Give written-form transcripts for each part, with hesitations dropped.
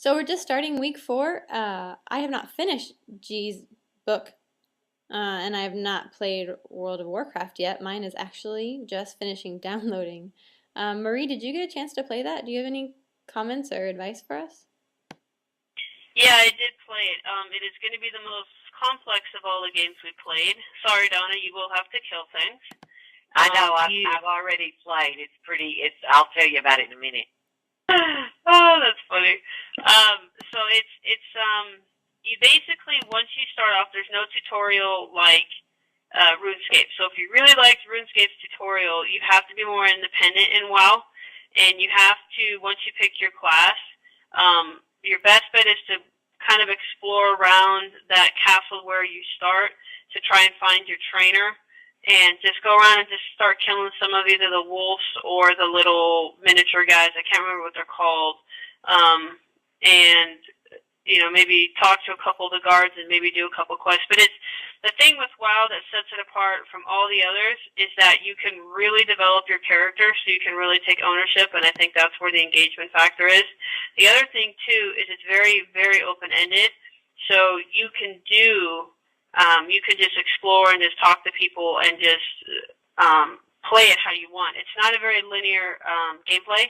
So we're just starting week 4. I have not finished G's book, and I have not played World of Warcraft yet. Mine is actually just finishing downloading. Marie, did you get a chance to play that? Do you have any comments or advice for us? Yeah, I did play it. It is going to be the most complex of all the games we played. Sorry, Donna, you will have to kill things. I know. I've already played. It's pretty. It's. I'll tell you about it in a minute. Oh, that's funny. So you basically, once you start off, there's no tutorial like RuneScape. So if you really liked RuneScape's tutorial, you have to be more independent in WoW, and you have to, once you pick your class, your best bet is to kind of explore around that castle where you start to try and find your trainer, and just go around and just start killing some of either the wolves or the little miniature guys. I can't remember what they're called. And maybe talk to a couple of the guards and maybe do a couple of quests. But it's the thing with WoW that sets it apart from all the others is that you can really develop your character, so you can really take ownership, and I think that's where the engagement factor is. The other thing too is it's very, very open ended, so you can just explore and just talk to people and just play it how you want. It's not a very linear gameplay,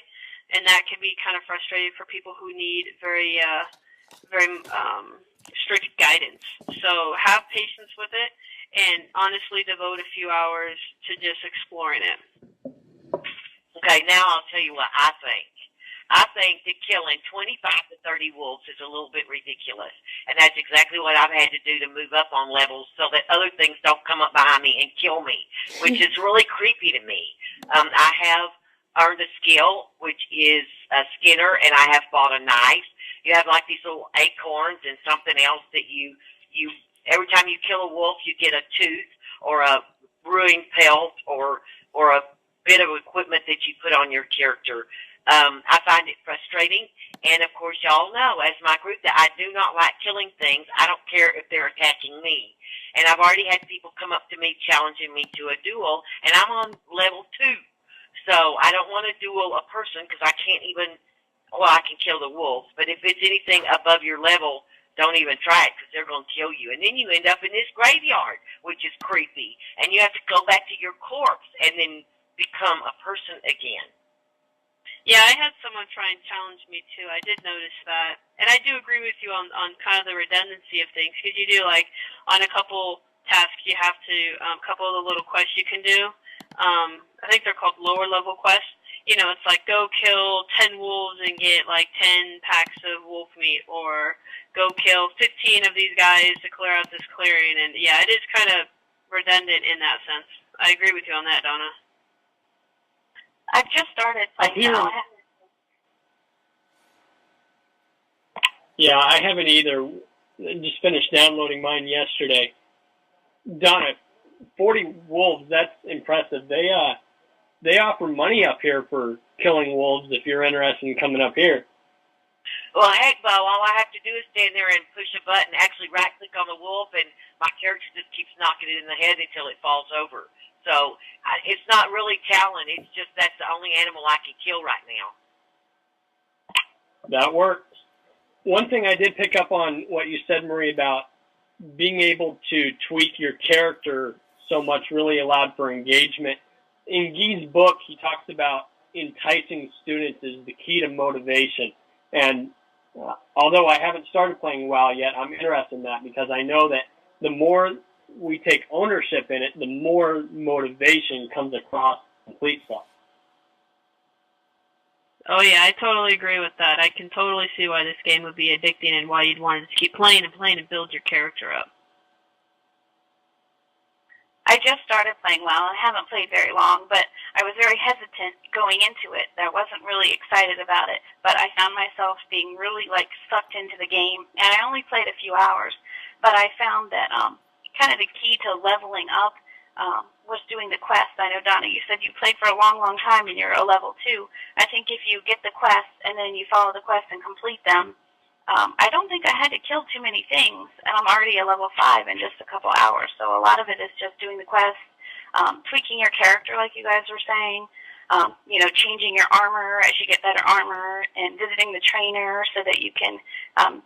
and that can be kind of frustrating for people who need very strict guidance. So have patience with it, and honestly devote a few hours to just exploring it. Okay, now I'll tell you what I think. I think that killing 25 to 30 wolves is a little bit ridiculous, and that's exactly what I've had to do to move up on levels so that other things don't come up behind me and kill me, which is really creepy to me. I have earned a skill, which is a skinner, and I have bought a knife. You have like these little acorns and something else that you every time you kill a wolf, you get a tooth or a brewing pelt or a bit of equipment that you put on your character. I find it frustrating, and of course, y'all know, as my group, that I do not like killing things. I don't care if they're attacking me. And I've already had people come up to me challenging me to a duel, and I'm on level 2. So I don't want to duel a person because I can't even, well, I can kill the wolves, but if it's anything above your level, don't even try it because they're going to kill you. And then you end up in this graveyard, which is creepy, and you have to go back to your corpse and then become a person again. Yeah, I had someone try and challenge me too. I did notice that. And I do agree with you on kind of the redundancy of things, because you do, like, on a couple tasks, you have to, a couple of the little quests you can do. I think they're called lower level quests. It's like go kill 10 wolves and get like 10 packs of wolf meat, or go kill 15 of these guys to clear out this clearing. And yeah, it is kind of redundant in that sense. I agree with you on that, Donna. I've just started playing now. Yeah, I haven't either. Just finished downloading mine yesterday. Donna, 40 wolves, that's impressive. They offer money up here for killing wolves if you're interested in coming up here. Well, heck, Bo, all I have to do is stand there and push a button, actually right-click on the wolf, and my character just keeps knocking it in the head until it falls over. So it's not really talent. It's just that's the only animal I can kill right now. That works. One thing I did pick up on what you said, Marie, about being able to tweak your character so much really allowed for engagement. In Guy's book, he talks about enticing students is the key to motivation. And although I haven't started playing WoW yet, I'm interested in that because I know that the more we take ownership in it, the more motivation comes across to complete stuff. Oh yeah, I totally agree with that. I can totally see why this game would be addicting and why you'd want to keep playing and playing and build your character up. I just started playing WoW. I haven't played very long, but I was very hesitant going into it. I wasn't really excited about it, but I found myself being really sucked into the game, and I only played a few hours. But I found that kind of the key to leveling up was doing the quest. I know, Donna, you said you played for a long, long time and you're a level 2. I think if you get the quest and then you follow the quest and complete them, I don't think I had to kill too many things, and I'm already a level 5 in just a couple hours. So a lot of it is just doing the quest, tweaking your character like you guys were saying, changing your armor as you get better armor and visiting the trainer so that you can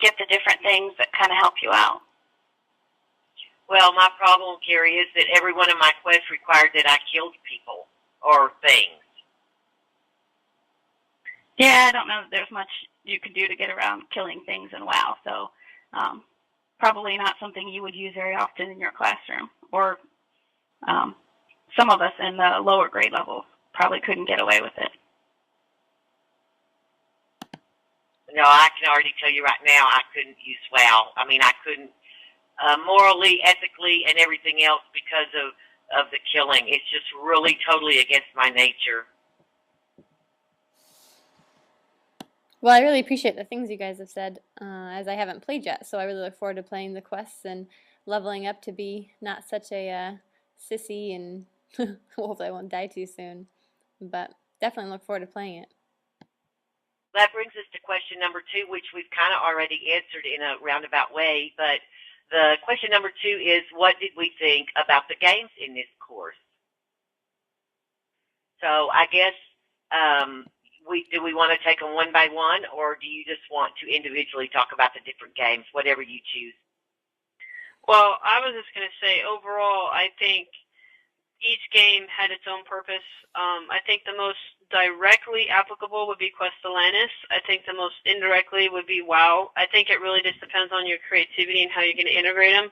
get the different things that kind of help you out. Well, my problem, Carrie, is that every one of my quests required that I killed people or things. Yeah, I don't know that there's much you can do to get around killing things in WoW, so probably not something you would use very often in your classroom. Or some of us in the lower grade levels probably couldn't get away with it. No, I can already tell you right now I couldn't use WoW. I mean, I couldn't morally, ethically, and everything else because of the killing. It's just really totally against my nature. Well, I really appreciate the things you guys have said, as I haven't played yet, so I really look forward to playing the quests and leveling up to be not such a sissy, and hopefully I won't die too soon. But definitely look forward to playing it. That brings us to question number 2, which we've kind of already answered in a roundabout way, but the question number 2 is, what did we think about the games in this course? So I guess, do we want to take them one by one, or do you just want to individually talk about the different games, whatever you choose? Well, I was just going to say, overall, I think each game had its own purpose. I think the most directly applicable would be Quest Atlantis. I think the most indirectly would be WoW. I think it really just depends on your creativity and how you're going to integrate them.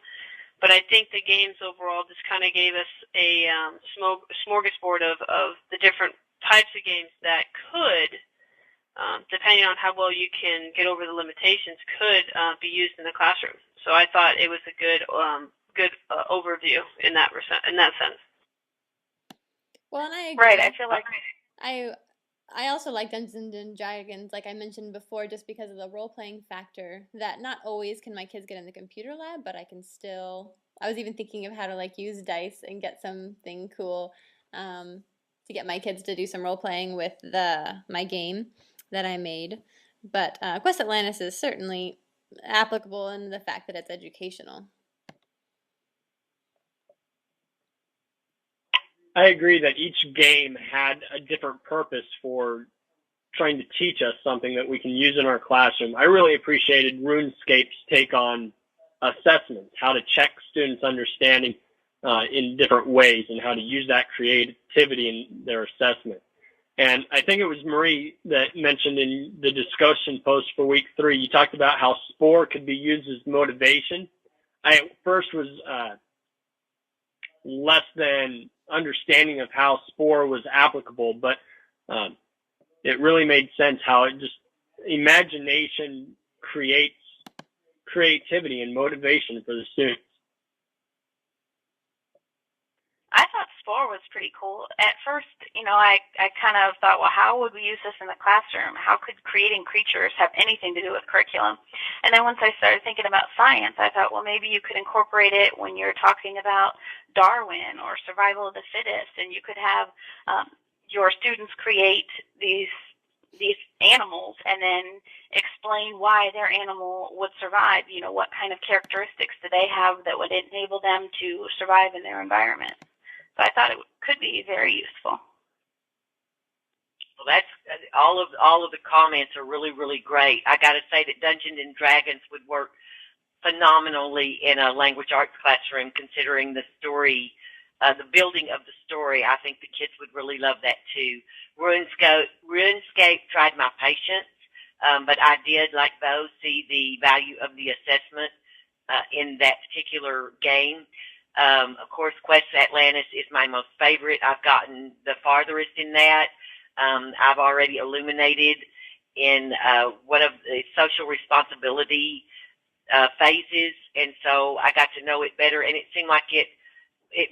But I think the games overall just kind of gave us a smorgasbord of the different types of games that could, depending on how well you can get over the limitations, could be used in the classroom. So I thought it was a good overview in that sense. Well, and I agree. Right, I feel like I also like Dungeons and Dragons, like I mentioned before, just because of the role-playing factor, that not always can my kids get in the computer lab, but I can still, I was even thinking of how to like use dice and get something cool to get my kids to do some role-playing with my game that I made. But Quest Atlantis is certainly applicable in the fact that it's educational. I agree that each game had a different purpose for trying to teach us something that we can use in our classroom. I really appreciated RuneScape's take on assessments, how to check students' understanding in different ways and how to use that creativity in their assessment. And I think it was Marie that mentioned in the discussion post for week 3, you talked about how Spore could be used as motivation. I at first was less than understanding of how Spore was applicable, but it really made sense how it just, imagination creates creativity and motivation for the students. I thought Spore was pretty cool. At first, I kind of thought, well, how would we use this in the classroom? How could creating creatures have anything to do with curriculum? And then once I started thinking about science, I thought, well, maybe you could incorporate it when you're talking about Darwin or survival of the fittest, and you could have your students create these animals and then explain why their animal would survive. What kind of characteristics do they have that would enable them to survive in their environment? So I thought it could be very useful. Well, that's all of the comments are really, really great. I got to say that Dungeons and Dragons would work phenomenally in a language arts classroom, considering the story, the building of the story. I think the kids would really love that too. RuneScape tried my patience, but I did, like Bo, see the value of the assessment in that particular game. Of course, Quest Atlantis is my most favorite. I've gotten the farthest in that. I've already illuminated in one of the social responsibility phases, and so I got to know it better, and it seemed like it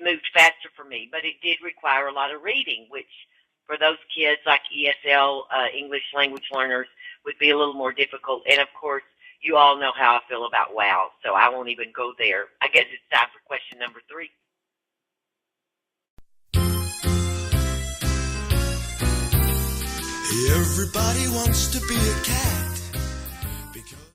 moved faster for me. But it did require a lot of reading, which for those kids like ESL, English language learners, would be a little more difficult. And of course, you all know how I feel about WoW, so I won't even go there. I guess it's time for question number 3. Everybody wants to be a cat.